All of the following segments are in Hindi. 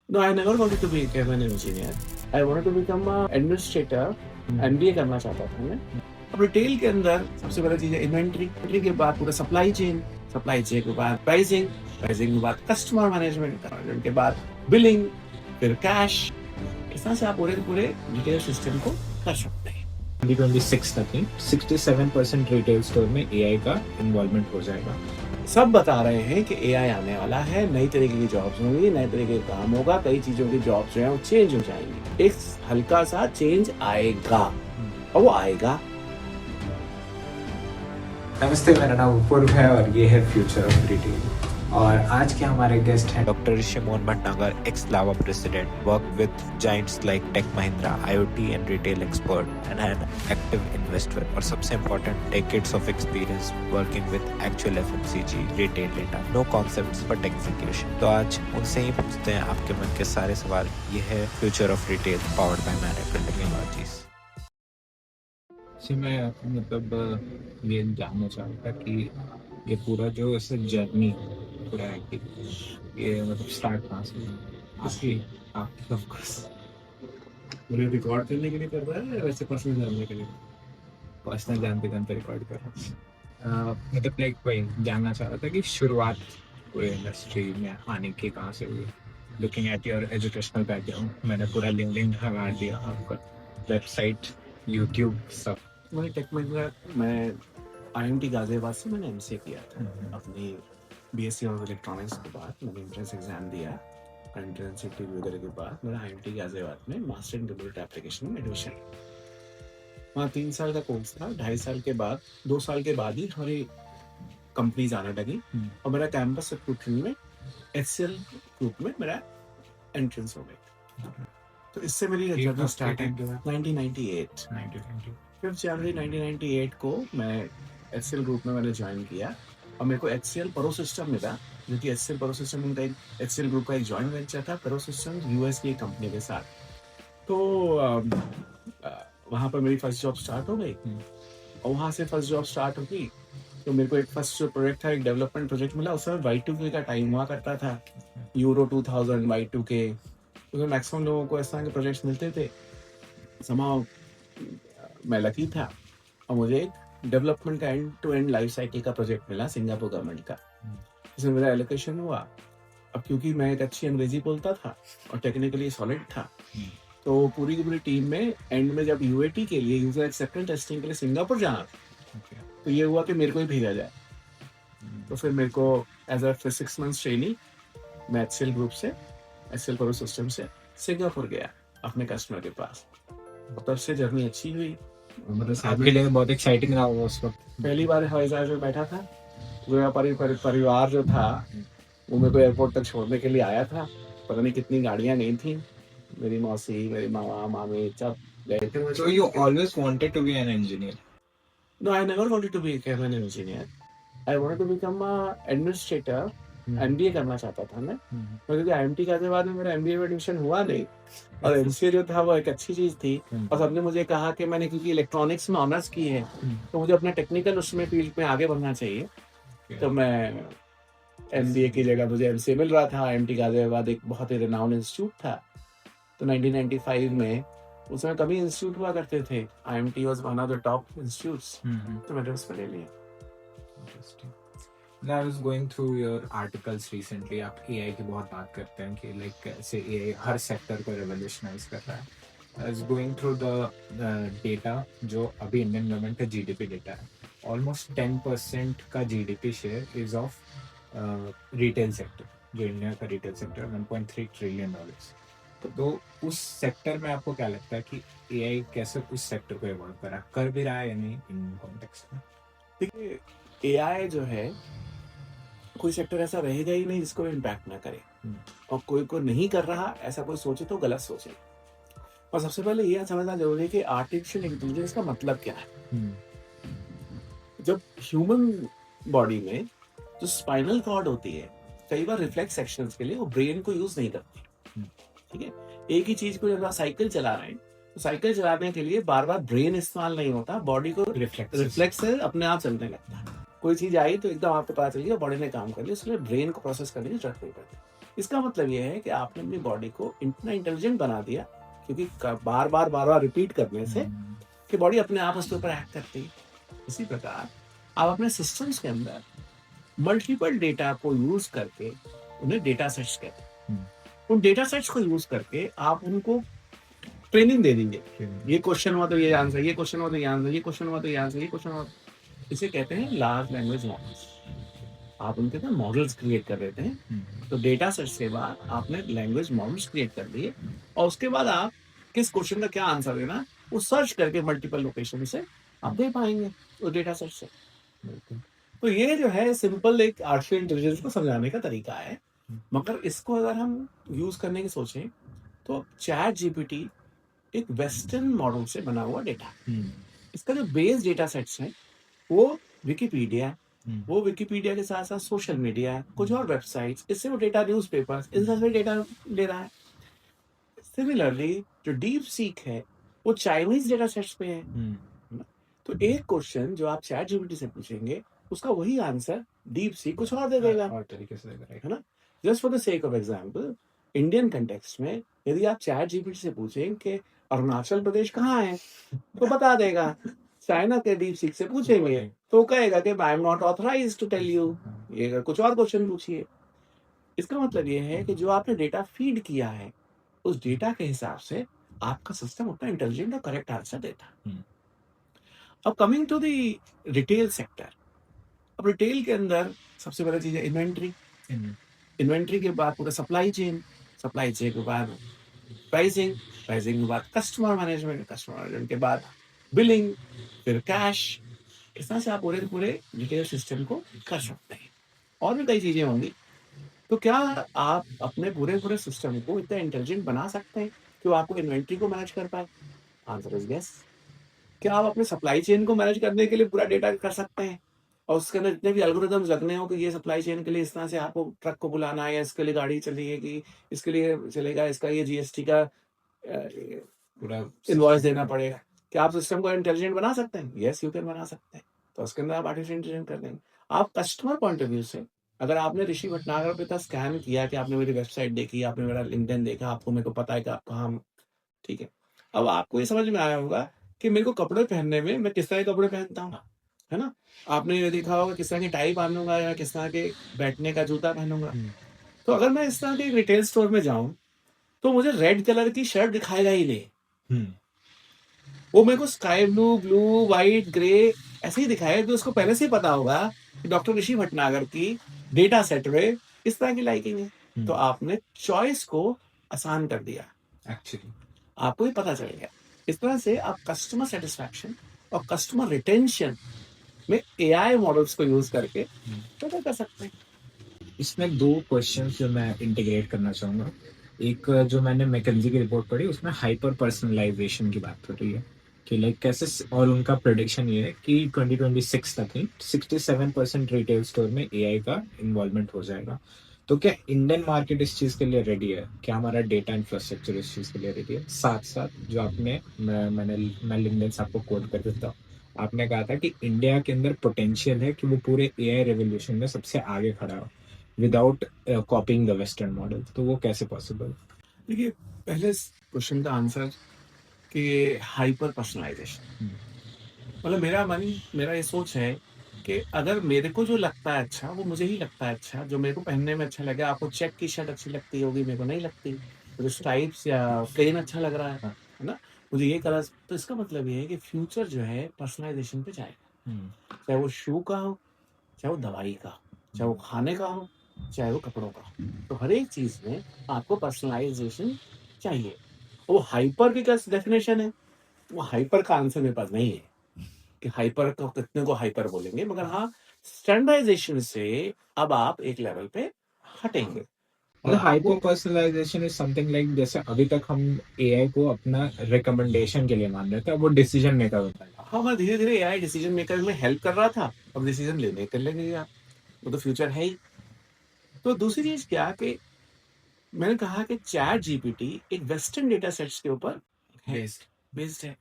No, I never wanted to become an engineer. I wanted to become a administrator. MBA करना चाहता था मैं। अब रिटेल के अंदर सबसे पहले चीज़ है इन्वेंटरी, इन्वेंटरी के बाद पूरा सप्लाई चेन के बाद प्राइसिंग, प्राइसिंग के बाद कस्टमर मैनेजमेंट, मैनेजमेंट के बाद बिलिंग, फिर कैश। इस तरह से आप पूरे पूरे रिटेल सिस्टम को कर सकते हैं। 2026 तक ही 67% रिटेल स्टोर में एआई का इन्वॉल्वमेंट हो जाएगा। सब बता रहे हैं कि एआई आने वाला है, नई तरीके की जॉब्स होंगी, नए तरीके का काम होगा, कई चीजों की जॉब्स जो है वो चेंज हो जाएंगी। एक हल्का सा चेंज आएगा और वो आएगा। नमस्ते, मेरा नाम पूर्व है और ये है फ्यूचर ऑफ रिटेल। और आज के हमारे गेस्ट हैं doctor Shimon Bhatnagar, ex Lava president, work with giants like Tech Mahindra, IoT and retail expert and an active investor, और सबसे important decades of experience working with actual FMCG retail data, no concepts but execution. तो आज उनसे ही पूछते हैं आपके मन के सारे सवाल। ये है future of retail powered by management technologies. मैं मतलब ये जानना चाहता कि ये पूरा जो ऐसे जर्नी पूरा है कि ये मतलब स्टार्ट कहाँ से हुआ? आपकी ऑफ कोर्स मुझे रिकॉर्ड करने के लिए कर रहा है या वैसे पर्सनल जानने के लिए? पर्सनल जानते जानते रिकॉर्ड कर रहा हूँ। मतलब लाइक वही जानना चाह रहा था कि शुरुआत पूरे इंडस्ट्री में आने की कहाँ से हुई। Looking at your educational background, मैंने पूरा लिंक्डइन लगा दिया आपका, वेबसाइट, यूट्यूब सब। मैंने टेक महिंद्रा, मैं आईएमटी गाजियाबाद से मैंने एमसीए किया था। अपनी बीएससी ऑफ इलेक्ट्रॉनिक्स के बाद मैंने एंट्रेंस एग्जाम दिया। एंट्रेंस इंटरव्यू वगैरह के बाद मेरा आईएमटी गाजियाबाद में मास्टर इन कंप्यूटर एप्लीकेशन में एडमिशन। वहाँ 3 साल का कोर्स था। 2.5 साल के बाद, 2 साल के बाद ही हमारी कंपनीज आने लगी और मेरा कैंपस रिक्रूटमेंट में एचसीएल ग्रुप में मेरा एंट्रेंस हो गई। तो इससे मेरी जर्नी स्टार्ट है 1998। 5 जनवरी 1998 को मैं एचसीएल ग्रुप में मैंने ज्वाइन किया और मेरे को एचसीएल प्रो सिस्टम मिला, जो कि एचसीएल प्रो सिस्टम उनका एक एचसीएल ग्रुप का एक जॉइंट वेंचर था प्रो सिस्टम यूएस की कंपनी के साथ। तो वहाँ पर मेरी फर्स्ट जॉब स्टार्ट हो गई और वहाँ से फर्स्ट जॉब स्टार्ट होगी तो मेरे को एक फर्स्ट जो प्रोजेक्ट था, एक डेवलपमेंट प्रोजेक्ट मिला। उस समय Y2K का टाइम हुआ करता था, यूरो 2000 Y2K। तो मैक्सिमम लोगों को इस तरह के प्रोजेक्ट्स मिलते थे। समाउ मैं लकी था और मुझे एक डेवलपमेंट का end to end life cycle का प्रोजेक्ट मिला सिंगापुर गवर्नमेंट का, जिसमें मेरा एलोकेशन हुआ। अब क्योंकि मैं एक अच्छी अंग्रेजी बोलता था और टेक्निकली सॉलिड था, तो पूरी की पूरी टीम में एंड में जब यूएटी के लिए, यूजर एक्सेप्टेंस टेस्टिंग के लिए सिंगापुर जाना था, तो ये हुआ कि मेरे को ही भेजा जाए। तो फिर मेरे को एज अ 6 मंथ्स ट्रेनिंग मैं एचसीएल ग्रुप से, एचसीएल प्रो सिस्टम से सिंगापुर गया अपने कस्टमर के पास। और तब से जर्नी अच्छी हुई। मतलब आपके लिए बहुत एक्साइटिंग रहा होगा उस वक्त। पहली बार हवाई जहाज में बैठा था, मेरा परिवार जो था वो मेरे को एयरपोर्ट तक छोड़ने के लिए आया था। पता नहीं कितनी गाड़ियां गई थी, मेरी मौसी, मेरे मामा, मामी सब गए थे। So you always wanted to be an engineer? No, I never wanted to become an engineer. I wanted to become a administrator. MBA करना चाहता था मैं, क्योंकि आईएमटी के बाद में मेरा एमबीए में एडमिशन हुआ नहीं और एमसीए जो था वो एक अच्छी चीज थी। और सबने मुझे कहा कि मैंने क्योंकि इलेक्ट्रॉनिक्स में ऑनर्स की है तो मुझे अपना टेक्निकल उसमें फील्ड में आगे बढ़ना चाहिए। तो मैं एमबीए की जगह मुझे एमसीए मिल रहा था। आईएमटी गाजियाबाद एक बहुत ही रिनाउंड इंस्टीट्यूट था। तो 1995 में उस समय कभी इंस्टीट्यूट हुआ करते थे, IMT was one of the top institutes, तो मैंने उसमें ले लिया। Interesting. I was going through your articles recently. आप AI की बहुत बात करते हैं कि लाइक कैसे AI हर सेक्टर को रेवोल्यूशनाइज कर रहा है। I was going through the data जो अभी इंडियन गवर्नमेंट का जीडीपी डेटा है। ऑलमोस्ट 10% का GDP share is of retail sector, जो इंडिया का रिटेल सेक्टर 1.3 ट्रिलियन डॉलर्स। तो उस सेक्टर में आपको क्या लगता है कि AI कैसे उस सेक्टर को इवॉल्व कर भी रहा है या नहीं इन कॉन्टेक्स्ट में? देखिए, एआई जो है, कोई सेक्टर ऐसा रहेगा ही नहीं जिसको इम्पैक्ट ना करे, और कोई को नहीं कर रहा ऐसा कोई सोचे तो गलत सोचे। और सबसे पहले यह समझना जरूरी है कि आर्टिफिशियल इंटेलिजेंस का मतलब क्या है। जब ह्यूमन बॉडी में जो स्पाइनल कॉर्ड होती है, कई बार रिफ्लेक्स एक्शंस के लिए वो ब्रेन को यूज नहीं करती। ठीक है, एक ही चीज को जब आप साइकिल चला रहे हैं तो साइकिल चलाने के लिए बार बार ब्रेन इस्तेमाल नहीं होता, बॉडी को रिफ्लेक्स से अपने आप चलने लगता है। कोई चीज आई तो एकदम आपको पता चल गया, बॉडी ने काम कर लिया, उसके लिए ब्रेन को प्रोसेस करने की जरूरत नहीं पड़ती। इसका मतलब ये है कि आपने अपनी बॉडी को इतना इंटेलिजेंट बना दिया, क्योंकि बार बार रिपीट करने से कि बॉडी अपने आप उसके ऊपर एक्ट करती है। इसी प्रकार आप अपने सिस्टम्स के अंदर मल्टीपल डेटा को यूज करके उन्हें डेटा सेट्स कहते हैं। उन डेटा सेट्स को यूज करके आप उनको ट्रेनिंग दे देंगे। ये क्वेश्चन हुआ तो ये आंसर, ये क्वेश्चन हुआ तो ये आंसर, ये क्वेश्चन हुआ तो ये आंसर, ये क्वेश्चन हुआ। इसे कहते हैं लार्ज लैंग्वेज मॉडल्स। आप उनके ना मॉडल्स क्रिएट कर देते हैं। तो डेटा सेट्स के बाद आपने लैंग्वेज मॉडल्स क्रिएट कर दिए, और उसके बाद आप किस क्वेश्चन का क्या आंसर देना वो सर्च करके मल्टीपल लोकेशन से आप दे पाएंगे उस डेटा सेट से। तो ये जो है सिंपल एक आर्टिफिशियल इंटेलिजेंस को समझाने का तरीका है। मगर इसको अगर हम यूज करने की सोचें तो चैट जीपीटी एक वेस्टर्न मॉडल से बना हुआ डेटा। इसका जो बेस डेटा सेट्स है वो विकिपीडिया है। वो विकिपीडिया के साथ साथ सोशल मीडिया है, कुछ और वेबसाइट्स, इससे वो डेटा न्यूज़पेपर्स, इन सबसे डेटा ले रहा है। सिमिलरली जो डीप सीक है वो चाइनीज डेटा सेट्स पे है ना? तो एक क्वेश्चन जो आप चैट जीपीटी से पूछेंगे उसका वही आंसर डीप सीक कुछ और दे देगा, और तरीके से देगा, है ना। Just for the sake of example, Indian context में यदि आप चैट जीपीटी से पूछें कि अरुणाचल प्रदेश कहाँ है तो बता देगा। चाइना के डीप सीक से पूछेंगे तो कहेगा कि I am not authorised to tell you. ये अगर कुछ और क्वेश्चन पूछिए। इसका मतलब ये है कि जो आपने डेटा फीड किया है उस डेटा के हिसाब से आपका सिस्टम उतना इंटेलिजेंट और करेक्ट आंसर देता। अब coming to the retail sector, अब रिटेल के अंदर सबसे बड़ी चीज है इन्वेंट्री। इन्वेंट्री के बाद पूरा सप्लाई चेन, सप्लाई चेन के बाद प्राइसिंग, प्राइसिंग के बाद कस्टमर मैनेजमेंट, कस्टमर मैनेजमेंट के बाद बिलिंग, फिर कैश। इस तरह से आप पूरे पूरे रिटेल सिस्टम को कर सकते हैं। और भी कई चीजें होंगी। तो क्या आप अपने पूरे पूरे सिस्टम को इतना इंटेलिजेंट बना सकते हैं कि वो आपको इन्वेंट्री को मैनेज कर पाए? Answer is yes. क्या आप अपने सप्लाई चेन को मैनेज करने के लिए पूरा डेटा कर सकते हैं और उसके अंदर जितने भी एल्गोरिदम्स लगने हो कि ये सप्लाई चेन के लिए इस तरह से आपको ट्रक को बुलाना है, या इसके लिए गाड़ी चलेगी, इसके लिए चलेगा, इसका ये जीएसटी का पूरा इनवॉइस देना पड़ेगा। क्या आप सिस्टम को इंटेलिजेंट बना सकते हैं? यस, यू कैन बना सकते हैं। तो उसके अंदर आप आर्टिफिशियल इंटेलिजेंस कर देंगे। आप कस्टमर पॉइंट ऑफ व्यू से अगर आपने ऋषि भटनागर पे था स्कैन किया कि आपने मेरी वेबसाइट देखी, आपने मेरा लिंक्डइन देखा, आपको मेरे को पता है कि आप कहाँ, ठीक है। अब आपको ये समझ में आया होगा कि मेरे को कपड़े पहनने में मैं किस तरह के कपड़े पहनता हूँ, है ना। आपने ये देखा होगा किस तरह की टाई पहनूंगा या किस तरह के बैठने का जूता पहनूंगा। तो अगर मैं इस तरह के रिटेल स्टोर में जाऊं तो मुझे रेड कलर की शर्ट दिखाएगा ही नहीं। वो मेरे को sky blue, blue, white, grey ऐसे ही दिखाएगा। तो उसको पहले से ही पता होगा कि डॉक्टर ऋषि भटनागर की डेटा सेट में इस तरह की लाइकिंग है। तो आपने चॉइस को आसान कर दिया एक्चुअली, आपको ही पता चलेगा। इस तरह से आप कस्टमर सेटिस्फैक्शन और कस्टमर रिटेंशन में एआई मॉडल्स को यूज करके पता कर सकते हैं। इसमें दो क्वेश्चंस जो मैं इंटीग्रेट करना चाहूँगा। एक जो मैंने मैकेंजी की रिपोर्ट पढ़ी उसमें हाइपर पर्सनलाइजेशन की बात हो रही है कि लाइक कैसे, और उनका प्रेडिक्शन ये है कि 2026 तक ही 67% रिटेल स्टोर में एआई का इन्वॉल्वमेंट हो जाएगा। तो क्या इंडियन मार्केट इस चीज़ के लिए रेडी है? क्या हमारा डेटा इंफ्रास्ट्रक्चर इस चीज़ के लिए रेडी है? साथ साथ जो आपने मैं लिंक्डइन से आपको कोट कर देता हूँ, आपने कहा था कि इंडिया के अंदर पोटेंशियल है कि वो पूरे एआई रेवोल्यूशन में सबसे आगे खड़ा हो without copying the western model. तो वो कैसे पॉसिबल? देखिए, पहले क्वेश्चन का आंसर कि हाइपर पर्सनलाइजेशन, मतलब मेरा ये सोच है कि अगर मेरे को जो लगता है अच्छा वो मुझे ही लगता है अच्छा, जो मेरे को पहनने में अच्छा लगे। आपको चेक की शर्ट अच्छी लगती होगी, मेरे को नहीं लगती। मुझे स्ट्राइप्स या प्लेन अच्छा लग रहा है ना, मुझे ये कलर। तो इसका मतलब ये है कि फ्यूचर जो है पर्सनलाइजेशन पे जाएगा। चाहे वो शू का हो, चाहे वो दवाई का हो, चाहे वो खाने का हो, चाहे वो कपड़ों का हो। तो हर एक चीज में आपको पर्सनलाइजेशन चाहिए। वो हाइपर की क्या डेफिनेशन है? वो हाइपर का आंसर मेरे पास नहीं है कि हाइपर को कितने को हाइपर बोलेंगे, मगर हाँ, स्टैंडर्डाइजेशन से अब आप एक लेवल पे हटेंगे। मतलब hyper personalisation is something like, जैसे अभी तक हम एआई को अपना रिकमेंडेशन के लिए मान रहे थे, अब वो डिसीजन मेकर होता है। हाँ, मैं धीरे धीरे एआई डिसीजन मेकर में हेल्प कर रहा था, अब डिसीजन लेने कर लेंगे आप। वो तो फ्यूचर है ही। तो दूसरी चीज क्या कि मैंने कहा कि चैट जीपीटी एक वेस्टर्न डेटा सेट्स के ऊपर बेस्ड है,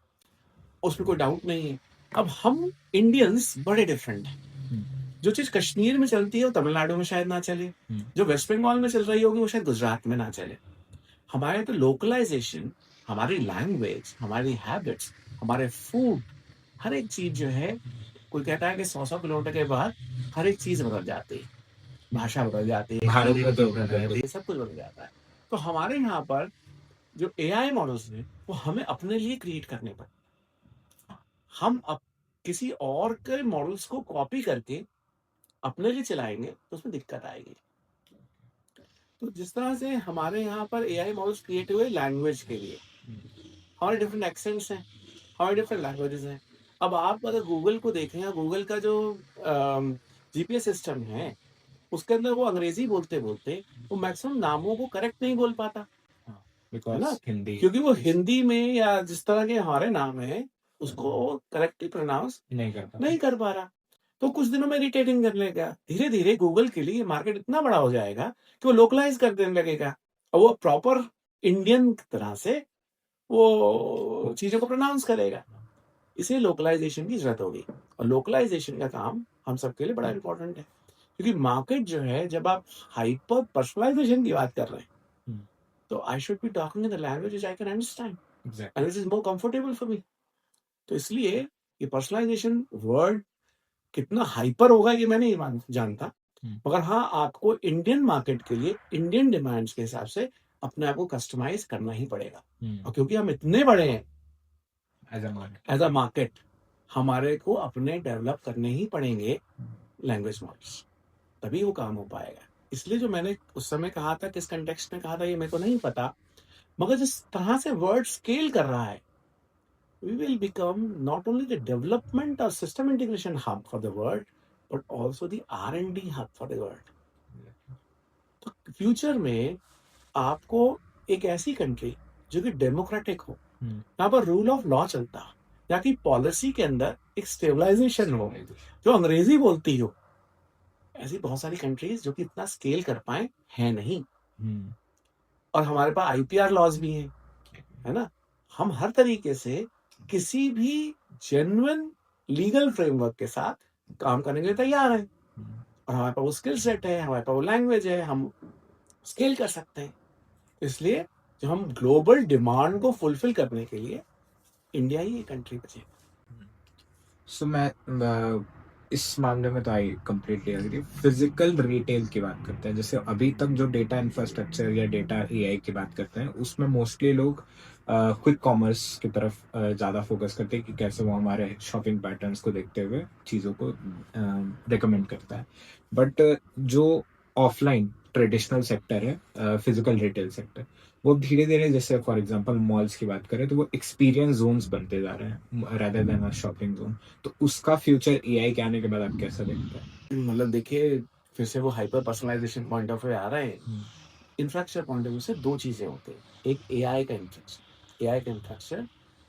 उसमें कोई डाउट नहीं है। अब हम इंडियंस बड़े डिफरेंट हैं। जो चीज कश्मीर में चलती है वो तमिलनाडु में शायद ना चले, जो वेस्ट बंगाल में चल रही होगी वो शायद गुजरात में ना चले। हमारे तो लोकलाइजेशन, हमारी लैंग्वेज, हमारी हैबिट्स, हमारे फूड, हर एक चीज जो है, कोई कहता है कि 100 किलोमीटर के बाद हर एक चीज बदल जाती है, भाषा बदल जाती है, भारत खाने में की तो चीज बदल जाती है, सब कुछ बदल जाता है। तो हमारे यहाँ पर जो एआई मॉडल्स हैं वो हमें अपने लिए क्रिएट करने पड़े। हम अब किसी और के मॉडल्स को कॉपी करके अपने लिए चलाएंगे तो उसमें दिक्कत आएगी। तो जिस तरह से हमारे यहाँ पर एआई मॉडल्स क्रिएट हुए लैंग्वेज के लिए, हमारे डिफरेंट एक्सेंट्स हैं, हमारे डिफरेंट लैंग्वेजेस हैं। अब आप अगर गूगल को देखें या गूगल का जो जीपीएस सिस्टम है उसके अंदर वो अंग्रेजी बोलते बोलते वो मैक्सिमम नामों को करेक्ट नहीं बोल पाता, है ना? बिकॉज हिंदी क्योंकि वो हिंदी में या जिस तरह के हमारे नाम है उसको करेक्टली प्रोनाउंस नहीं कर पा रहा। तो कुछ दिनों में इरिटेटिंग करने लगा। धीरे धीरे गूगल के लिए मार्केट इतना बड़ा हो जाएगा कि वो लोकलाइज कर देने लगेगा और वो प्रॉपर इंडियन तरह से वो चीजों को प्रोनाउंस करेगा। इसे लोकलाइजेशन की जरूरत होगी और लोकलाइजेशन का काम हम सबके लिए बड़ा इंपॉर्टेंट है, क्योंकि मार्केट जो है, जब आप हाइपर पर्सनलाइजेशन की बात कर रहे हैं तो I should be talking in the language which I can understand and this is more comfortable for me. तो इसलिए ये पर्सनलाइजेशन वर्ड कितना हाइपर होगा ये मैं नहीं जानता, मगर हाँ, आपको इंडियन मार्केट के लिए इंडियन डिमांड्स के हिसाब से अपने आप को कस्टमाइज करना ही पड़ेगा। और क्योंकि हम इतने बड़े हैं एज अ मार्केट, हमारे को अपने डेवलप करने ही पड़ेंगे लैंग्वेज मॉडल्स, तभी वो काम हो पाएगा। इसलिए जो मैंने उस समय कहा था, किस कंटेक्स्ट में कहा था ये मेरे को नहीं पता, मगर जिस तरह से वर्ड स्केल कर रहा है, we will become not only the development or system integration hub for the world, but also the R&D hub for the world. तो फ्यूचर में आपको एक ऐसी कंट्री जो कि डेमोक्रेटिक हो, यहाँ पर रूल ऑफ लॉ चलता, यहाँ की पॉलिसी के अंदर एक स्टेबलाइजेशन हो, जो अंग्रेजी बोलती हो, ऐसी बहुत सारी कंट्रीज जो कि इतना स्केल कर पाए हैं नहीं। और हमारे पास आईपीआर लॉज भी हैं, है ना? हम हर तरीके से किसी भी जेन्युइन लीगल फ्रेमवर्क के साथ काम करने के लिए तैयार है और हमारे पास वो स्किल सेट है, हमारे पास वो लैंग्वेज है, हम स्केल कर सकते हैं। इसलिए जो हम ग्लोबल डिमांड को फुलफिल करने के लिए इंडिया ही एक कंट्री बचे। सो मैं इस मामले में तो I completely agree. Physical retail की बात करते हैं, जैसे अभी तक जो डेटा इंफ्रास्ट्रक्चर या डेटा एआई की बात करते हैं उसमें मोस्टली लोग क्विक कॉमर्स की तरफ ज़्यादा फोकस करते हैं कि कैसे वो हमारे शॉपिंग पैटर्न्स को देखते हुए चीज़ों को रिकमेंड करता है। बट जो ऑफलाइन ट्रेडिशनल सेक्टर है, फिजिकल रिटेल सेक्टर, वो धीरे धीरे, जैसे फॉर एग्जांपल मॉल्स की बात करें तो वो एक्सपीरियंस जोन्स बनते जा रहे हैं रादर देन अ शॉपिंग जोन। तो उसका फ्यूचर एआई के आने के बाद आप कैसा देखते हैं? मतलब देखिए, फिर से वो hyper personalisation point of view आ रहे हैं। इंफ्रास्ट्रक्चर पॉइंट ऑफ व्यू से दो चीजें होती हैं। एक एआई का इंफ्रास्ट्रक्चर,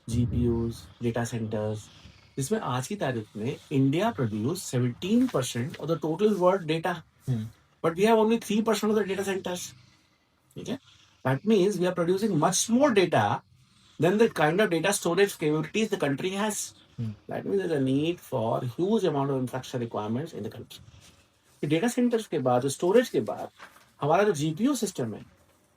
जीपीयूज, डेटा सेंटर्स, जिसमें आज की तारीख में India produce 17% of the total world data, but we have only 3% of the data centres. ठीक है, that means we are producing much more data than the kind of data storage capabilities the country has. That means there's a need for huge amount of infrastructure requirements in the country. Data centres के बाद, स्टोरेज के बाद, हमारा जो जीपीयू सिस्टम है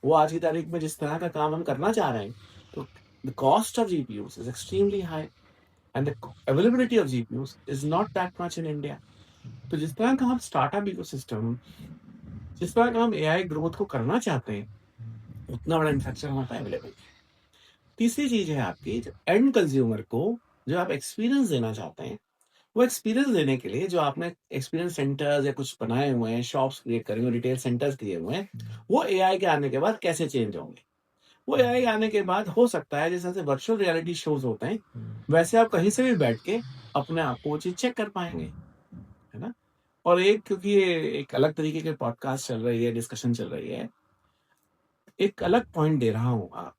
वो आज की तारीख में जिस तरह का काम हम करना चाह रहे हैं, तो the cost of GPUs is extremely high and the availability of GPUs is not that much in India. तो जिस तरह का हम स्टार्टअप इकोसिस्टम, जिस तरह का हम एआई ग्रोथ को करना चाहते हैं, उतना बड़ा इंफ्रास्ट्रक्चर हमारे पास अवेलेबल है। तीसरी चीज है आपकी, जो एंड कंज्यूमर को जो आप एक्सपीरियंस देना चाहते हैं, वो एक्सपीरियंस देने के लिए जो आपने एक्सपीरियंस सेंटर्स या कुछ बनाए हुए हैं, शॉप्स क्रिएट करे हुए, रिटेल सेंटर्स किए हुए हैं, वो एआई के आने के बाद कैसे चेंज होंगे? वो एआई आने के बाद हो सकता है जैसे वर्चुअल रियलिटी शोज होते हैं, वैसे आप कहीं से भी बैठ के अपने आप को वो चीज चेक कर पाएंगे, है ना? और एक, क्योंकि ये एक अलग तरीके के पॉडकास्ट चल रही है, डिस्कशन चल रही है, एक अलग पॉइंट दे रहा हूँ। आप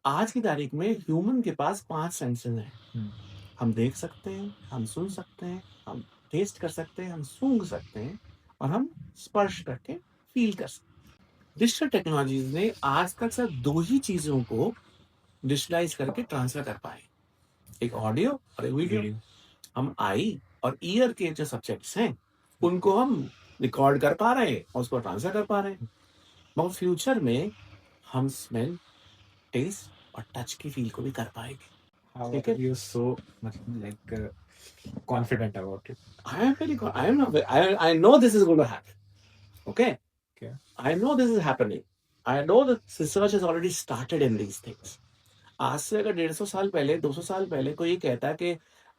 आज की तारीख में ह्यूमन के पास 5 सेंसेस हैं। हम देख सकते हैं, हम सुन सकते हैं, हम टेस्ट कर सकते हैं, हम सूंघ सकते हैं और हम स्पर्श करके फील कर सकते हैं। डिजिटल टेक्नोलॉजीज ने आज तक सिर्फ 2 ही चीजों को डिजिटलाइज करके ट्रांसफर कर पाए, एक ऑडियो और एक वीडियो। हम आई और ईयर के जो सब्जेक्ट्स हैं उनको हम रिकॉर्ड कर पा रहे हैं और उसको ट्रांसफर कर पा रहे हैं। मगर फ्यूचर में हम स्मेल, टेस्ट और टच की फील को भी कर पाएंगे। How ठीक are है, you so much like confident about it? I know this is going to happen. Okay, Okay. I know this is happening. I know that research has already started in these things. आज से अगर 150 साल पहले, 200 साल पहले कोई ये कहता कि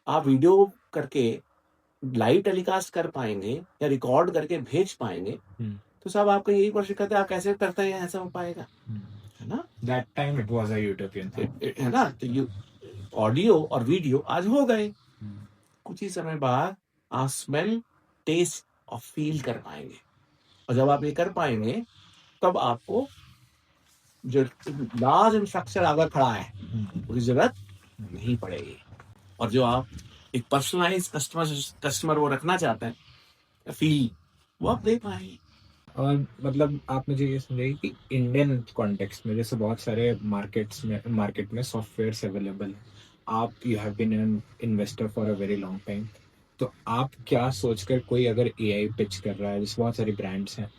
आप वीडियो करके लाइव टेलीकास्ट कर पाएंगे या रिकॉर्ड करके भेज पाएंगे, तो साहब आपका यही प्रश्न करते हैं, आप कैसे करते हैं, ऐसा हो पाएगा, है ना? That time it was a utopian thing. है ना? तो ऑडियो और वीडियो आज हो गए, कुछ ही समय बाद आप स्मेल, टेस्ट और फील कर पाएंगे, और जब आप ये कर पाएंगे तब आपको जो लार्ज इंफ्रास्ट्रक्चर अगर खड़ा है उसकी जरूरत नहीं पड़ेगी, और जो आप एक पर्सनलाइज कस्टमर वो रखना चाहते हैं फील, वो आप दे पाएंगे। और मतलब आप मुझे ये समझाइए कि इंडियन कॉन्टेक्स्ट में जैसे बहुत सारे मार्केट में सॉफ्टवेयर्स अवेलेबल हैं, आप you have been an investor for a very long time, तो आप क्या सोचकर कोई अगर एआई पिच कर रहा है, जैसे बहुत सारे ब्रांड्स हैं,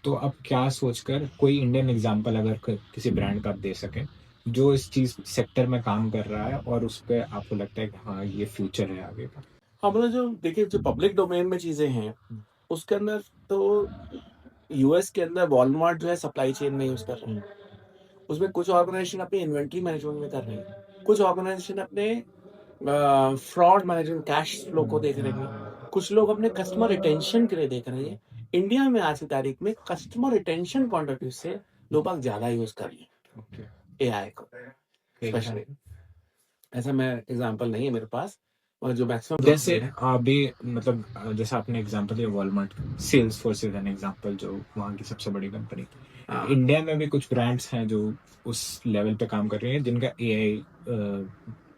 तो आप क्या सोचकर कोई इंडियन एग्जांपल अगर किसी ब्रांड का आप दे सकें जो इस चीज सेक्टर में काम कर रहा है और उस पर आपको लगता है कि हाँ ये फ्यूचर है आगे का? हाँ, मतलब जो देखिए जो पब्लिक डोमेन में चीजें हैं उसके अंदर तो यूएस के अंदर वॉलमार्ट जो है सप्लाई चेन में यूज कर रहे हैं, उसमें कुछ ऑर्गेनाइजेशन अपनी इन्वेंट्री मैनेजमेंट में कर रहे हैं, कुछ ऑर्गेनाइजेशन अपने फ्रॉड मैनेजमेंट, कैश फ्लो को देख रहे हैं, कुछ लोग अपने कस्टमर रिटेंशन के लिए देख रहे हैं। इंडिया में आज की तारीख में customer retention point of view से लोग बाग ज्यादा यूज कर रहे हैं एआई को, स्पेशली। ऐसा मैं एग्जांपल नहीं है मेरे पास, और जो मैक्सिमम जैसे अभी मतलब जैसे आपने एग्जांपल दिया Walmart, Salesforce is an example जो वहाँ की सबसे बड़ी कंपनी। इंडिया में भी कुछ ब्रांड्स हैं जो उस लेवल पे काम कर रही हैं जिनका एआई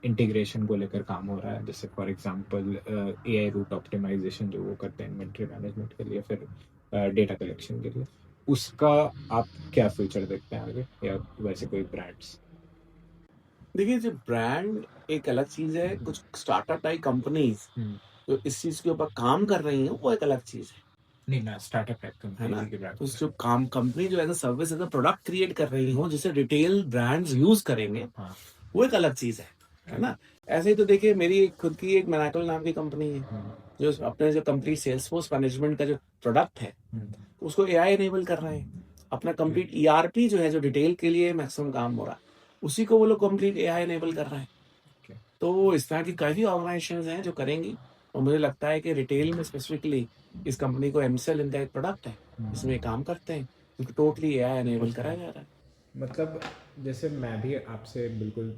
इंटीग्रेशन को लेकर काम हो रहा है, जैसे for example AI route optimisation जो वो करते हैं इन्वेंट्री मैनेजमेंट के लिए, फिर डेटा कलेक्शन के लिए, उसका आप क्या फ्यूचर देखते हैं आगे, या वैसे कोई ब्रांड्स? देखिए जो ब्रांड एक अलग चीज है, कुछ स्टार्टअप टाइप कंपनीज जो इस चीज के ऊपर काम कर रही हैं वो एक अलग चीज है, नहीं ना, स्टार्टअप है ना? तो जो काम कंपनी जो as a service as a product create कर रही हो जिसे रिटेल ब्रांड्स यूज करेंगे, वो एक अलग चीज है ना? ऐसे ही तो देखिए मेरी खुद की एक मैनाकल नाम की कंपनी है जो अपने जो कंप्लीट सेल्सफोर्स मैनेजमेंट का जो प्रोडक्ट है उसको एआई एनेबल कर रहे हैं। अपना कंप्लीट ईआरपी जो है जो डिटेल के लिए मैक्सिमम काम हो रहा है उसी को वो लोग कंप्लीट एआई एनेबल कर रहे हैं। तो इस तरह की काफी ऑर्गेनाइजेशंस हैं जो करेंगी, और मुझे लगता है कि रिटेल में स्पेसिफिकली इस कंपनी को एमसेल इनका एक प्रोडक्ट है इसमें काम करते हैं, क्योंकि टोटली एआई एनेबल कराया जा रहा है। मतलब जैसे मैं भी आपसे बिल्कुल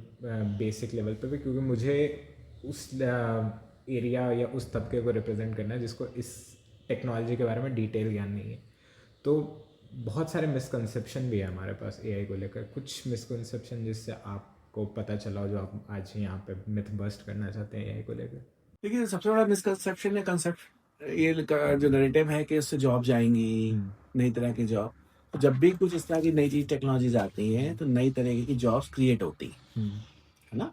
बेसिक लेवल पे भी, क्योंकि मुझे उस एरिया या उस तबके को रिप्रेजेंट करना है जिसको इस टेक्नोलॉजी के बारे में डिटेल ज्ञान नहीं है, तो बहुत सारे मिसकंसेप्शन भी है हमारे पास एआई को लेकर। कुछ मिसकंसेप्शन जिससे आपको पता चला हो जो आप आज यहाँ पे मिथ बस्ट करना चाहते हैं एआई को लेकर? देखिए सबसे बड़ा मिसकंसेप्शन है कंसेप्ट ये जो नैरेटिव है कि उससे जॉब जाएंगी, नई तरह की जॉब। तो जब भी कुछ इस तरह की नई चीज टेक्नोलॉजीज आती हैं तो नई तरह की जॉब्स क्रिएट होती है ना?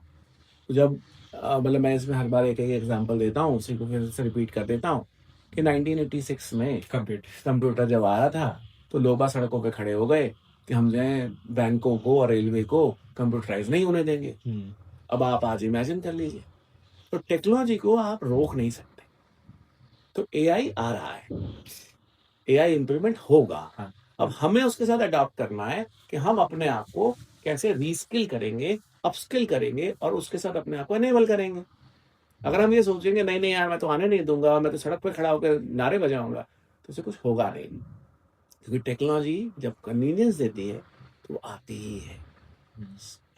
तो जब मतलब मैं इसमें हर बार एक एक एग्जांपल देता हूँ, उसी को फिर से रिपीट कर देता हूँ कि 1986 में कंप्यूटर जब आ रहा था तो लोग बाग सड़कों पे खड़े हो गए कि हम जो है बैंकों को और रेलवे को कंप्यूटराइज नहीं होने देंगे। अब आप आज इमेजिन कर लीजिए, तो टेक्नोलॉजी को आप रोक नहीं सकते। तो एआई आ रहा है, एआई इंप्लीमेंट होगा, अब हमें उसके साथ अडॉप्ट करना है कि हम अपने आप को कैसे रीस्किल करेंगे, अपस्किल करेंगे और उसके साथ अपने आप को एनेबल करेंगे। अगर हम ये सोचेंगे नहीं नहीं यार मैं तो आने नहीं दूंगा, मैं तो सड़क पर खड़ा होकर नारे बजाऊंगा, तो उससे कुछ होगा नहीं, क्योंकि टेक्नोलॉजी जब कन्वीनियंस देती है तो वो आती ही है।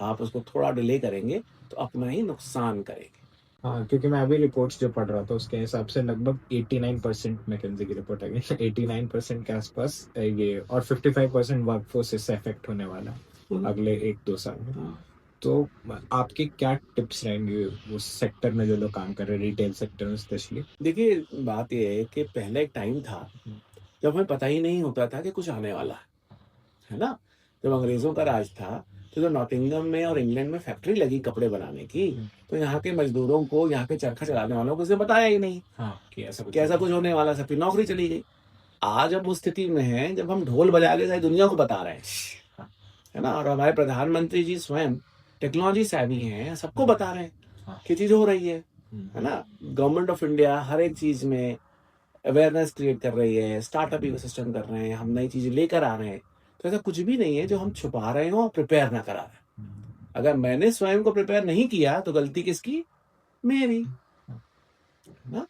आप उसको थोड़ा डिले करेंगे तो अपना ही नुकसान करेंगे। हाँ, क्योंकि मैं अभी रिपोर्ट्स जो पढ़ रहा था उसके हिसाब से लगभग 89% मैकेंजी की रिपोर्ट है, 89% के आसपास ये, और 55% वर्कफोर्स इससे अफेक्ट होने वाला है अगले 1-2 साल में। तो आपके क्या टिप्स रहेंगे उस सेक्टर में जो लोग काम कर रहे हैं, रिटेल सेक्टर में स्पेशली? देखिए बात यह है कि पहले एक टाइम था जब हमें पता ही नहीं होता था कि कुछ आने वाला है ना? जब अंग्रेजों का राज था तो जो नॉटिंघम में और इंग्लैंड में फैक्ट्री लगी कपड़े बनाने की, तो यहाँ के मजदूरों को, यहाँ के चरखा चलाने वालों को उसने बताया ही नहीं हाँ कि कि ऐसा कुछ होने वाला, सबकी नौकरी चली गई। आज अब उस स्थिति में है जब हम ढोल बजा के सारी दुनिया को बता रहे हैं, हाँ, है ना, और हमारे प्रधानमंत्री जी स्वयं टेक्नोलॉजी savvy हैं, सबको बता रहे हैं हाँ, कि चीज हो रही है ना। गवर्नमेंट ऑफ इंडिया हर एक चीज में अवेयरनेस क्रिएट कर रही है, स्टार्टअप इकोसिस्टम कर रहे हैं, हम नई चीजें लेकर आ रहे हैं। तो ऐसा कुछ भी नहीं है जो हम छुपा रहे हो और प्रिपेयर ना करा रहे हैं। अगर मैंने स्वयं को प्रिपेयर नहीं किया तो गलती किसकी? मेरी, है ना।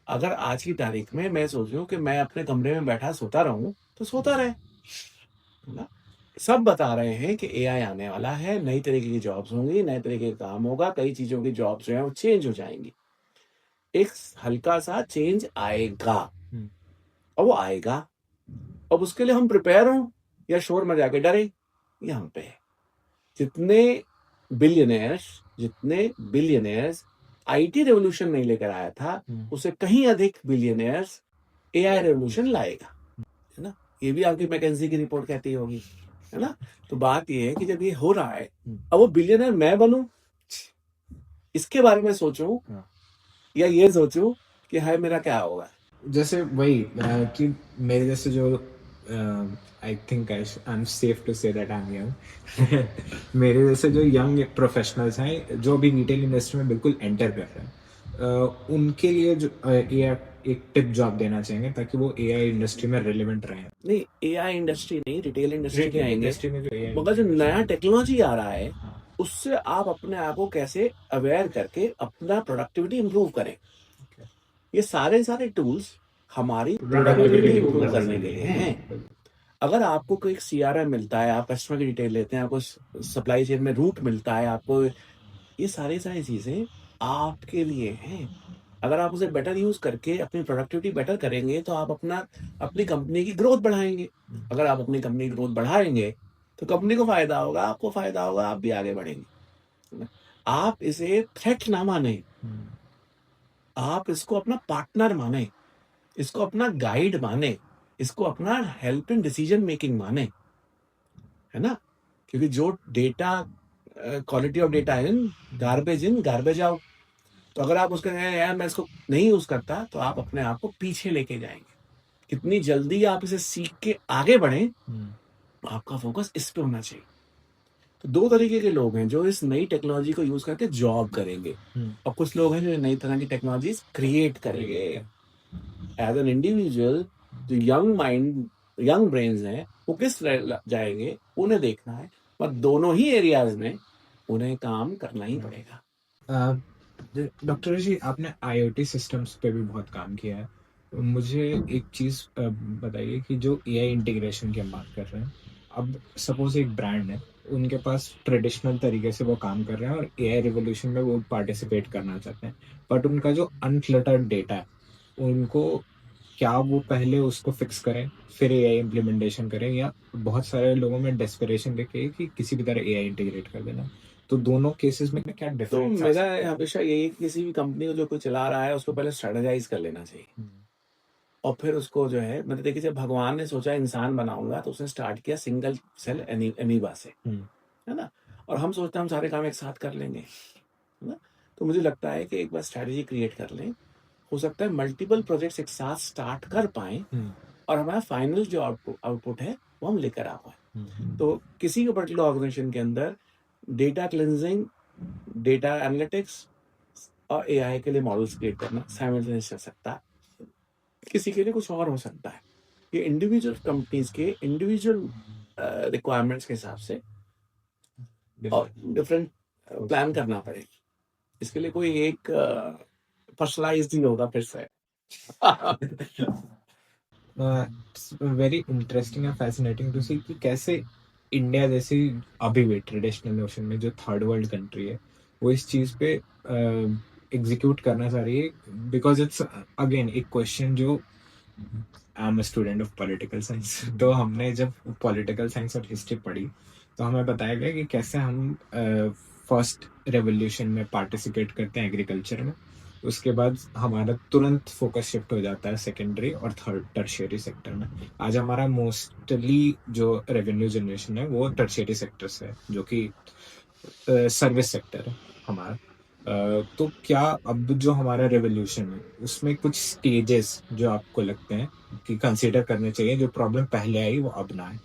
अगर आज की तारीख में मैं सोचूं कि मैं अपने कमरे में बैठा सोता रहूं तो सोता रहे, है ना। सब बता रहे हैं कि एआई आने वाला है, नई तरीके की जॉब्स होंगी, नए तरीके का काम होगा, कई चीजों की जॉब्स जो है वो चेंज हो जाएंगी। एक हल्का सा चेंज आएगा और वो आएगा। अब उसके लिए हम प्रिपेयर हों या शोर मचा के डरे, ये हम पे है। जितने बिलियनर्स आईटी रेवोल्यूशन नहीं लेकर आया था, उससे कहीं अधिक बिलियनर्स एआई रेवोल्यूशन लाएगा, है ना। ये भी आपकी मैकेंजी की रिपोर्ट कहती होगी, है ना। तो बात ये है कि जब ये हो रहा है, अब वो बिलियनर मैं बनूं, इसके बारे में सोचूं या ये सोचूं कि हाय मेरा क्या होगा। जैसे वही कि मेरे जैसे जो I think I am safe to say that I am young मेरे जैसे जो यंग प्रोफेशनल्स हैं जो अभी रिटेल इंडस्ट्री में बिल्कुल एंटर कर रहे हैं, उनके लिए जो एक टिप जॉब देना चाहेंगे ताकि वो एआई इंडस्ट्री में रिलेवेंट रहें। नहीं, एआई इंडस्ट्री नहीं, रिटेल इंडस्ट्री के आएंगे, इंडस्ट्री में जो AI मगर जो नया टेक्नोलॉजी आ रहा है उससे आप अपने आप को कैसे अवेयर करके अपना प्रोडक्टिविटी इंप्रूव करें। ये सारे टूल्स हमारी प्रोडक्टिविटी इंप्रूव करने के लिए हैं। अगर आपको कोई सीआरएम मिलता है, आप कस्टमर की डिटेल लेते हैं, आपको सप्लाई चेन में रूट मिलता है, आपको ये सारी चीजें आपके लिए हैं। अगर आप उसे बेटर यूज करके अपनी प्रोडक्टिविटी बेटर करेंगे तो आप अपनी कंपनी की ग्रोथ बढ़ाएंगे। अगर आप अपनी कंपनी की ग्रोथ बढ़ाएंगे तो कंपनी को फायदा होगा, आपको फायदा होगा, आप भी आगे बढ़ेंगे। आप इसे थ्रेट ना माने, आप इसको अपना पार्टनर माने, इसको अपना गाइड माने, इसको अपना हेल्प इन डिसीजन मेकिंग माने, है ना। क्योंकि जो data quality of data in garbage out. तो अगर आप उसका यार मैं इसको नहीं यूज करता तो आप अपने आप को पीछे लेके जाएंगे। कितनी जल्दी आप इसे सीख के आगे बढ़े, आपका फोकस इस पे होना चाहिए। तो दो तरीके के लोग हैं जो इस नई टेक्नोलॉजी को यूज करके जॉब करेंगे, और कुछ लोग हैं जो नई तरह की टेक्नोलॉजीज क्रिएट करेंगे। एज एन इंडिविजुअल जो यंग ब्रेन्स हैं वो किस जाएंगे, उन्हें देखना है। पर दोनों ही एरियाज में उन्हें काम करना ही पड़ेगा। डॉक्टर जी आपने आईओटी सिस्टम्स पे भी बहुत काम किया है, तो मुझे एक चीज़ बताइए कि जो एआई इंटीग्रेशन की हम बात कर रहे हैं, अब सपोज एक ब्रांड है, उनके पास ट्रेडिशनल तरीके से वो काम कर रहे हैं और एआई रिवोल्यूशन में वो पार्टिसिपेट करना चाहते हैं, बट उनका जो अनक्लटर्ड डेटा है उनको क्या वो पहले उसको फिक्स करें फिर एआई इम्प्लीमेंटेशन करें, या बहुत सारे लोगों में डेस्परेशन देखे कि किसी भी तरह एआई इंटीग्रेट कर देना। तो दोनों केसेस में क्या तो डिफरेंस? मेरा हमेशा यही किसी भी कंपनी को जो कोई चला रहा है उसको पहले स्ट्रेटेजाइज कर लेना चाहिए, और फिर उसको जो है, मतलब देखिए जब भगवान ने सोचा इंसान बनाऊंगा तो उसने स्टार्ट किया सिंगल सेल एमीबा से, है ना। और हम सोचते हैं हम सारे काम एक साथ कर लेंगे, है ना। तो मुझे लगता है कि एक बार स्ट्रेटेजी क्रिएट कर लें, हो सकता है मल्टीपल प्रोजेक्ट्स एक साथ स्टार्ट कर पाए और हमारा फाइनल जो आउटपुट है वो हम लेकर आ पाए। तो किसी भी पर्टिकुलर ऑर्गेनाइजेशन के अंदर डेटा क्लिनजिंग, डेटा एनालिटिक्स और एआई के लिए मॉडल्स क्रिएट करना साइमल्टेनियस चल सकता है, किसी के लिए कुछ और हो सकता है। ये इंडिविजुअल कंपनीज के इंडिविजुअल रिक्वायरमेंट्स के हिसाब से और डिफरेंट प्लान करना पड़ेगा। इसके लिए कोई एक पर्सनलाइज्ड नहीं होगा फिर से। Very interesting and fascinating to see कि कैसे इंडिया जैसी अभी भी ट्रेडिशनल नोशन में जो थर्ड वर्ल्ड कंट्री है वो इस चीज़ पे एग्जीक्यूट करना चाह रही है, बिकॉज इट्स अगेन एक क्वेश्चन जो I am a student of political science, तो हमने जब पॉलिटिकल साइंस और हिस्ट्री पढ़ी तो हमें बताया गया कि कैसे हम फर्स्ट रेवोल्यूशन में पार्टिसिपेट करते हैं एग्रीकल्चर में, उसके बाद हमारा तुरंत फोकस शिफ्ट हो जाता है सेकेंडरी और थर्ड टर्शियरी सेक्टर में। आज हमारा मोस्टली जो रेवेन्यू जनरेशन है वो टर्शियरी सेक्टर से है, जो कि सर्विस सेक्टर है हमारा। तो क्या अब जो हमारा रेवोल्यूशन है उसमें कुछ स्टेजेस जो आपको लगते हैं कि कंसीडर करने चाहिए, जो प्रॉब्लम पहले आई वो अब ना आए?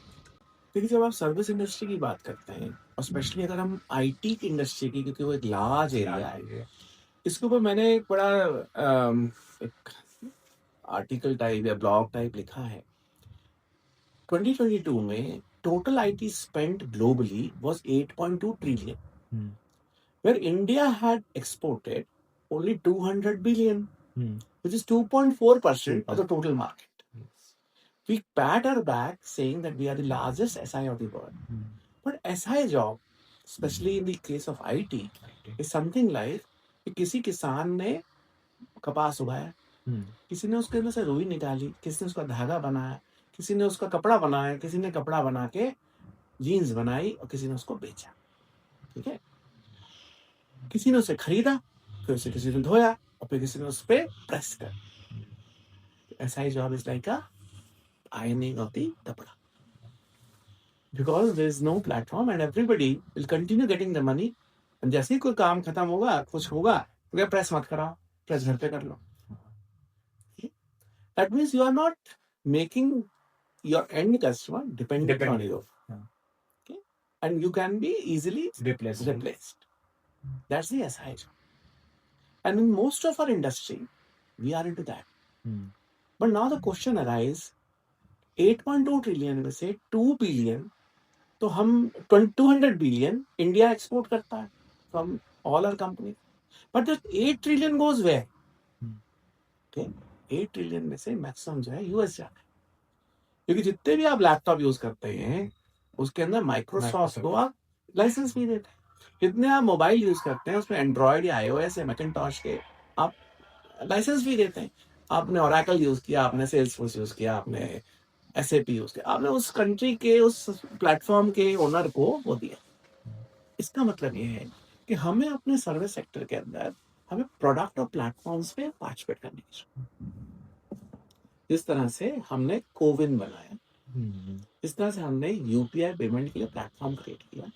देखिए, जब आप सर्विस इंडस्ट्री की बात करते हैं और स्पेशली अगर हम आईटी की इंडस्ट्री की, क्योंकि वो एक लार्ज एरिया है, इसके ऊपर मैंने एक बड़ा एक आर्टिकल टाइप या ब्लॉग टाइप लिखा है। 2022 में total IT spend globally was 8.2 trillion, where India had exported only 200 billion, which is 2.4% of the total market. We pat our back saying that we are the largest SI of the world. But SI job, especially in the case of IT, is something like कि किसी किसान ने कपास उगाया, किसी ने उसके अंदर से रुई निकाली, किसी ने उसका धागा बनाया, किसी ने उसका कपड़ा बनाया, किसी ने कपड़ा बना के जीन्स बनाई और किसी ने उसको बेचा। ठीक है, किसी ने उसे खरीदा, फिर उसे किसी ने धोया और फिर किसी ने उस पर प्रेस कर। SI job is like a ironing of the kapda, because there is no platform and everybody will continue getting the money. and जैसे ही कोई काम खत्म होगा, कुछ होगा, तो क्या प्रेस मत कराओ, प्रेस घर पे कर लो। That means you are not making your end customer dependent on you. Okay? And you can be easily replaced. That's the SI job. And in most of our industry, we are into that. But now the question arises, 8.2 trillion में से 2 बिलियन तो हम 200 बिलियन इंडिया एक्सपोर्ट करता है from all our company, but 8 trillion goes where? 8 trillion में से मैक्सिमम जो है यूएस जाता है, क्योंकि जितने भी आप लैपटॉप यूज करते हैं उसके अंदर माइक्रोसॉफ्ट को आप लाइसेंस भी देते हैं। जितने आप मोबाइल यूज करते हैं उसमें एंड्रॉयड या iOS या मैकिन्टॉश के आप लाइसेंस भी देते हैं। आपने ओरेकल यूज किया, आपने सेल्सफोर्स यूज किया, आपने SAP यूज किया, आपने उस कंट्री के उस प्लेटफॉर्म के ओनर को वो दिया। इसका मतलब ये है कि हमें अपने सर्विस सेक्टर के अंदर हमें प्रोडक्ट और प्लेटफॉर्म्स पे पार्टिसिपेट करने की जरूरत। जिस तरह से हमने कोविन बनाया, इस तरह से हमने यूपीआई पेमेंट के लिए प्लेटफॉर्म क्रिएट किया,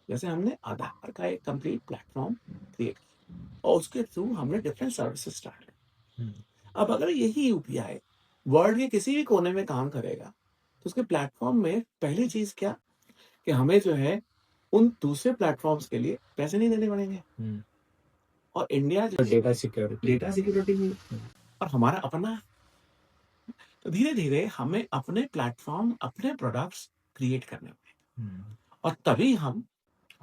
जैसे हमने आधार का एक कंप्लीट प्लेटफॉर्म क्रिएट किया और उसके थ्रू हमने डिफरेंट सर्विसेज स्टार्ट किया। अब अगर यही यूपीआई वर्ल्ड के किसी भी कोने में काम करेगा तो उसके प्लेटफॉर्म में पहली चीज क्या कि हमें जो है उन दूसरे प्लेटफॉर्म्स के लिए पैसे नहीं देने पड़ेंगे। और इंडिया जो डेटा सिक्योरिटी भी और हमारा अपना है। तो धीरे धीरे हमें अपने प्लेटफॉर्म, अपने प्रोडक्ट्स क्रिएट करने पड़ेंगे और तभी हम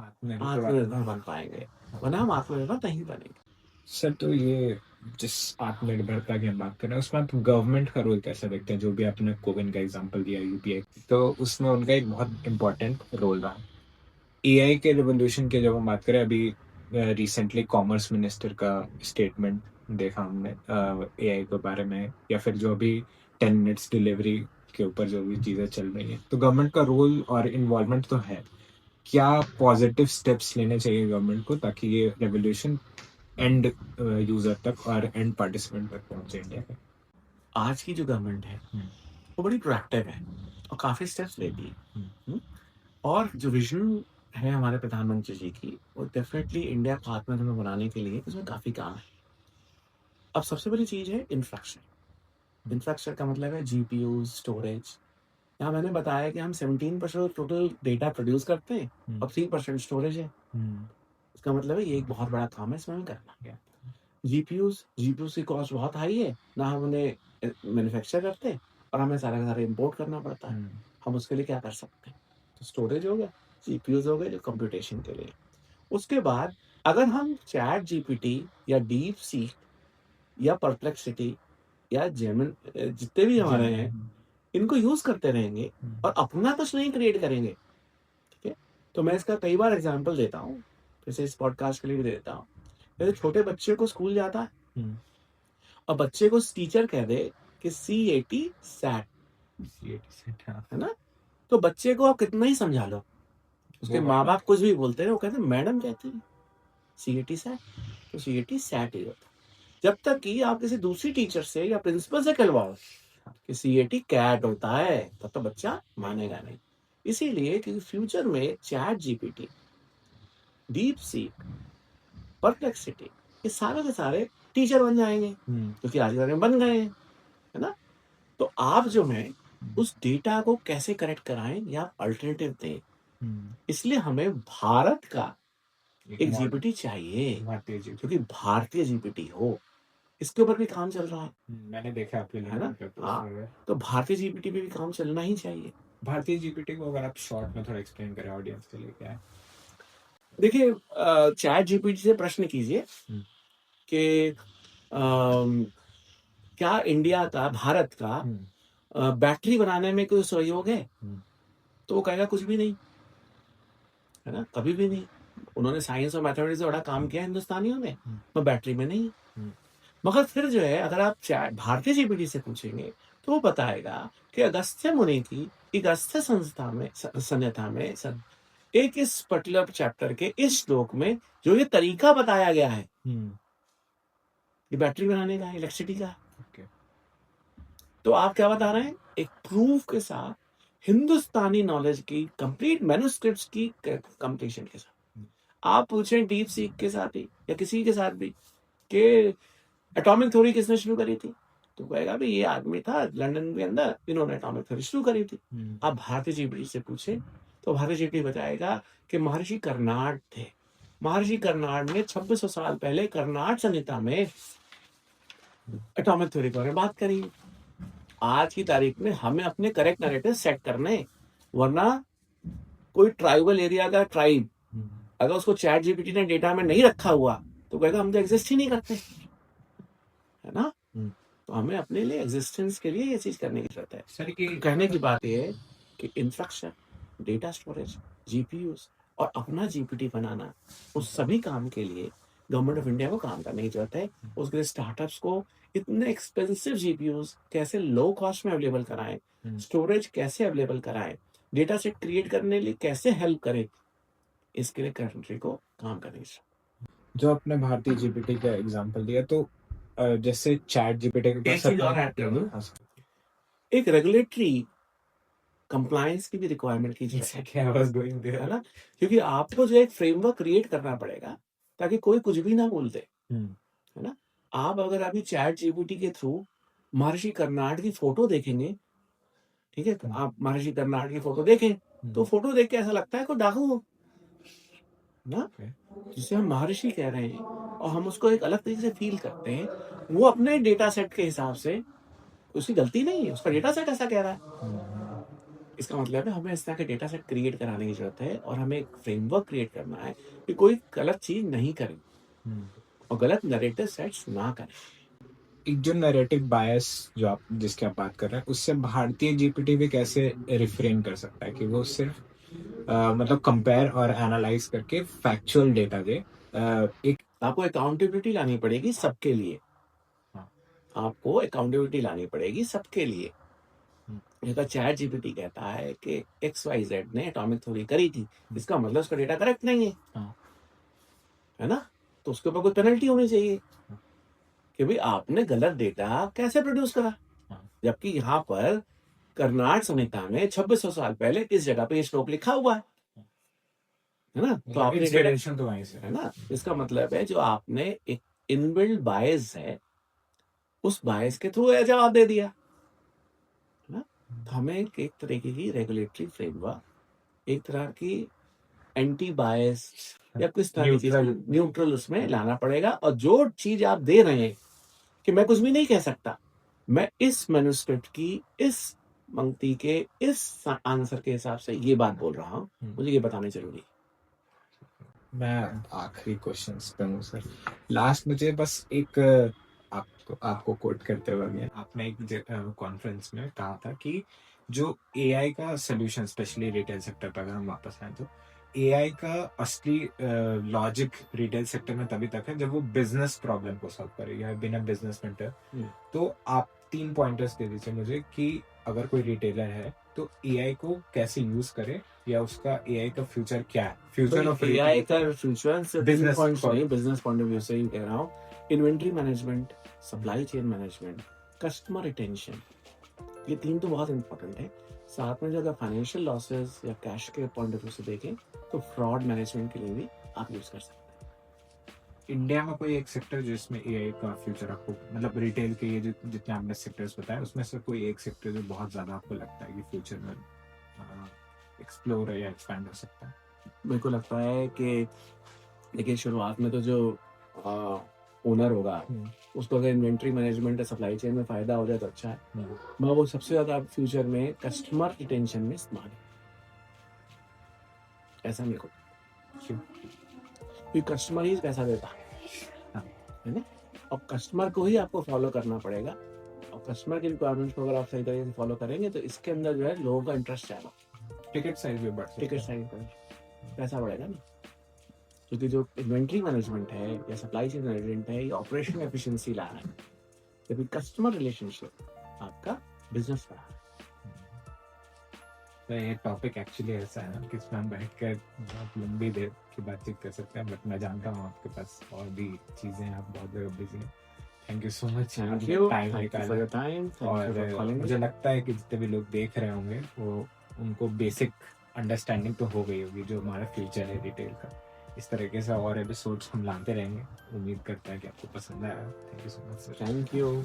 आत्मनिर्भर बन पाएंगे, वरना हम आत्मनिर्भर नहीं बनेंगे। सर, तो ये जिस आत्मनिर्भरता की हम बात कर रहे हैं उसमें आप गवर्नमेंट का रोल कैसे देखते हैं? जो भी आपने कोविन का एग्जांपल दिया यूपीआई, तो उसमें उनका एक बहुत इम्पोर्टेंट रोल रहा। एआई के रिवोल्यूशन के जब हम बात करें, अभी रिसेंटली कॉमर्स मिनिस्टर का स्टेटमेंट देखा हमने एआई के बारे में, या फिर जो अभी 10 मिनट्स डिलीवरी के ऊपर जो भी चीज़ें चल रही हैं, तो गवर्नमेंट का रोल और इन्वॉल्वमेंट तो है। क्या पॉजिटिव स्टेप्स लेने चाहिए गवर्नमेंट को ताकि ये रेवोल्यूशन एंड यूजर तक और एंड पार्टिसिपेंट तक पहुंचे इंडिया में? आज की जो गवर्नमेंट है वो बड़ी प्रोएक्टिव है और काफी स्टेप्स लेती है। और जो विजन है हमारे प्रधानमंत्री जी की, वो डेफिनेटली इंडिया को आत्मनिर्भर बनाने के लिए उसमें काफी काम है। अब सबसे बड़ी चीज है इंफ्रास्ट्रक्चर। इंफ्रास्ट्रक्चर का मतलब है जीपीयू, स्टोरेज। यहाँ मैंने बताया कि हम 17% टोटल डेटा प्रोड्यूस करते हैं और 3% स्टोरेज है। इसका मतलब है ये एक बहुत बड़ा काम है, इसमें हमें करना है। जीपीयूज की कॉस्ट बहुत हाई है, ना हम उन्हें मैन्युफैक्चर करते और हमें सारा का सारा इम्पोर्ट करना पड़ता है। हम उसके लिए क्या कर सकते हैं? तो स्टोरेज हो गया, जीपीयूज हो गए जो कंप्यूटेशन के लिए। उसके बाद अगर हम चैट जीपीटी या डीप सीक या परप्लेक्सिटी या जेमिन, जितने भी हमारे हैं, इनको यूज करते रहेंगे और अपना कुछ नहीं क्रिएट करेंगे, ठीक है? तो मैं इसका कई बार एग्जांपल देता हूँ, जैसे इस पॉडकास्ट के लिए भी देता हूँ। जैसे छोटे बच्चे को स्कूल जाता है और बच्चे को टीचर कह दे कि CAT SAT, है ना, तो बच्चे को आप कितना ही समझा लो, उसके माँ बाप कुछ भी बोलते हैं, वो कहते हैं मैडम कहती है CAT SAT, तो CAT SAT ही होता है। जब तक कि आप किसी दूसरी टीचर से या प्रिंसिपल से कहलवाओ कि सीएटी कैट होता है, तब तो बच्चा मानेगा नहीं। इसीलिए कि फ्यूचर में chat GPT, deep seek, perplexity, ये सारे के सारे टीचर बन जाएंगे, क्योंकि आज के बारे में बन गए हैं, है ना। तो आप जो है उस डेटा को कैसे करेक्ट कराएं या अल्टरनेटिव दें। इसलिए हमें भारत का एक जीपीटी चाहिए, भारतीय जी क्योंकि भारतीय जीपीटी हो। इसके ऊपर भी काम चल रहा है, मैंने देखा आपके है ना। LinkedIn पे post हाँ, वगैरह। तो भारतीय जीपीटी पे भी काम चलना ही चाहिए। भारतीय जीपीटी को अगर आप शॉर्ट में थोड़ा एक्सप्लेन करें ऑडियंस के लिए क्या है? देखिए, चैट जीपीटी से प्रश्न कीजिए कि क्या इंडिया का, भारत का बैटरी बनाने में कोई सहयोग है, तो वो कहेगा कुछ भी नहीं, है ना, कभी भी नहीं। उन्होंने साइंस और मैथमेटिक्स से बड़ा काम किया हिंदुस्तानियों ने, तो बैटरी में नहीं। मगर फिर जो है, अगर आप भारतीय जीपीटी से पूछेंगे तो वो बताएगा कि अगस्त्य मुनि की एक अगस्त्य संस्था में, संहिता में एक इस पर्टिकुलर चैप्टर के इस श्लोक में जो ये तरीका बताया गया है, ये बैटरी बनाने का, इलेक्ट्रिसिटी का। तो आप क्या बता रहे हैं, एक प्रूफ के साथ, हिंदुस्तानी नॉलेज की कंप्लीट मैन्युस्क्रिप्ट्स की कंप्लीशन के साथ। आप पूछें डीप सीक के साथ ही या किसी के साथ भी कि एटॉमिक थ्योरी किसने शुरू करी थी, तो कहेगा भाई ये आदमी था लंदन के अंदर, इन्होंने एटॉमिक थ्योरी शुरू करी थी। आप भारतीय जीपीटी से पूछे तो भारतीय जीपीटी बताएगा कि महर्षि कर्नाड थे। महर्षि कर्नाड ने 2600 साल पहले कर्नाड संहिता में एटॉमिक थ्योरी के बारे में बात करी। आज की तारीख में हमें अपने करेक्ट नैरेटिव सेट करने, वरना कोई ट्राइबल एरिया का ट्राइब अगर उसको चैट जीपीटी ने डेटा में नहीं रखा हुआ तो कहेगा हम तो एग्जिस्ट ही नहीं करते, है ना। तो हमें अपने लिए एग्जिस्टेंस के लिए ये चीज करने की जरूरत है। सर की कहने की बात ये है कि इंफ्रास्ट्रक्चर, डेटा स्टोरेज, जीपीयूज और अपना जीपीटी बनाना, उस सभी काम के लिए गवर्नमेंट ऑफ इंडिया को काम करने की जरूरत है। उसके लिए स्टार्टअप्स को इतने एक्सपेंसिव जीपीयूज कैसे लो कॉस्ट में अवेलेबल कराएं, स्टोरेज कैसे अवेलेबल कराएं, डेटा सेट क्रिएट करने लिए कैसे हेल्प करें, इसके लिए कंट्री को काम करने की जरूरत है। जो आपने भारतीय जीपीटी का एग्जांपल दिया, तो जैसे चैट जीपीटी के एक चीज और ऐड कर दूं, एक रेगुलेटरी कंप्लायंस की भी रिक्वायरमेंट की जरूरत है ना, क्योंकि आपको जो एक फ्रेमवर्क क्रिएट करना पड़ेगा ताकि कोई कुछ भी ना बोल दे, है ना। आप अगर अभी चैट जीपीटी के थ्रू महर्षि कर्नाड की फोटो देखेंगे, ठीक है, आप महर्षि कर्नाड की फोटो देखें तो फोटो देख के ऐसा लगता है कोई डाकू हो ना, जिसे हम महर्षि कह रहे हैं और हम उसको एक अलग तरीके से फील करते हैं। वो अपने डेटा सेट के हिसाब से, उसकी गलती नहीं है, उसका डेटा सेट ऐसा कह रहा है। इसका मतलब है हमें इस तरह के डेटा सेट क्रिएट कराने की जरूरत है और हमें एक फ्रेमवर्क क्रिएट करना है कि कोई गलत चीज नहीं करे और गलत नैरेटिव सेट्स ना करें। एक जो नैरेटिव बायस जो आप जिसकी आप बात कर रहे हैं, उससे भारतीय जीपीटी भी कैसे रिफ्रेन कर सकता है कि वो सिर्फ मतलब कंपेयर और एनालाइज करके फैक्चुअल डेटा दे। एक आपको अकाउंटेबिलिटी लानी पड़ेगी सबके लिए, आपको अकाउंटेबिलिटी लानी पड़ेगी सबके लिए। जैसा चैट जीपीटी कहता है कि XYZ ने एटॉमिक थ्योरी करी थी, इसका मतलब उसका डेटा करेक्ट नहीं है, है ना, तो उसके ऊपर कोई पेनल्टी होनी चाहिए कि भाई आपने गलत डेटा कैसे प्रोड्यूस करा, जबकि यहाँ पर कर्नाड संहिता में 2600 साल पहले किस जगह पे ये श्लोक लिखा हुआ है ना, तो आपने इंस्पिरेशन तो वहीं से है ना। इसका मतलब है जो आपने एक इनबिल्ट बायस है, उस बायस के थ्रू जवाब दे दिया, है ना। तो हमें एक तरीके की रेगुलेटरी फ्रेमवर्क, एक तरह की एंटी बायस या किस तरह की चीज न्यूट्रल उसमें लाना पड़ेगा। और जो चीज आप दे रहे हैं कि मैं कुछ भी नहीं कह सकता, मैं इस मैन्युस्क्रिप्ट की इस पंक्ति के इस आंसर के हिसाब से ये बात बोल रहा हूँ, मुझे ये बताने जरूरी है। मैं आखिरी क्वेश्चन पे हूँ सर, लास्ट मुझे बस एक आपको कोट करते हुए, आपने एक कॉन्फ्रेंस में कहा था कि जो एआई का सोल्यूशन स्पेशली रिटेल सेक्टर पर अगर हम वापस आए तो एआई का असली लॉजिक रिटेल सेक्टर में तभी तक है जब वो बिजनेस प्रॉब्लम को सॉल्व करेगा बिना बिजनेस मेंटर। तो आप 3 पॉइंटर्स दे दीजिए मुझे कि अगर कोई रिटेलर है तो एआई को कैसे यूज करे या उसका एआई का फ्यूचर क्या है, फ्यूचर ऑफ एआई का future business business point of view से ही कह रहा हूँ inventory management, supply chain management, customer retention, ये 3 तो बहुत इंपॉर्टेंट है। साथ में जो अगर फाइनेंशियल लॉसेस या कैश के पॉइंट ऑफ व्यू से देखें तो फ्रॉड मैनेजमेंट के लिए भी आप यूज कर सकते हैं। इंडिया में कोई एक सेक्टर जिसमें एआई का फ्यूचर आपको, मतलब रिटेल के ये जितने आपने सेक्टर्स बताए उसमें से कोई एक सेक्टर जो बहुत ज्यादा आपको लगता है कि फ्यूचर में एक्सप्लोर या एक्सपैंड हो सकता है? मेरे को लगता है कि देखिए शुरुआत में तो जो ओनर होगा उसको अगर इन्वेंट्री मैनेजमेंट या सप्लाई चेन में फायदा हो जाए तो अच्छा है। मगर वो सबसे ज्यादा फ्यूचर में कस्टमर रिटेंशन में इस्तेमाल है, ऐसा मेरे को, क्यों? क्योंकि कस्टमर ही पैसा देता हाँ। है ना, और कस्टमर को ही आपको फॉलो करना पड़ेगा, और कस्टमर की रिक्वायरमेंट्स को अगर आप सही तरीके से फॉलो करेंगे तो इसके अंदर जो है लोगों का इंटरेस्ट आएगा, टिकट साइज भी बढ़ सकता टिकट है। साइज पर पैसा बढ़ेगा ना, क्योंकि जो इन्वेंट्री मैनेजमेंट है या सप्लाई चेन मैनेजमेंट है ये ऑपरेशनल एफिशिएंसी ला रहा है, जबकि कस्टमर रिलेशनशिप आपका बिजनेस का है। तो ये टॉपिक एक्चुअली ऐसा है ना कि इसमें हम बैठकर बहुत लंबी देर की बातचीत कर सकते हैं, बट मैं जानता हूँ आपके पास और भी चीजें हैं, आप बहुत ज़्यादा बिजी हैं। Thank you so much, thank you time for निकाला। Your time, thank you for और कॉलिंग मुझे लगता है कि जितने भी लोग देख रहे होंगे वो उनको बेसिक अंडरस्टैंडिंग तो हो गई होगी जो हमारा फ्यूचर है रिटेल का। इस तरीके से और एपिसोड्स हम लाते रहेंगे, उम्मीद करते हैं कि आपको पसंद आया। Thank you so much sir. Thank you.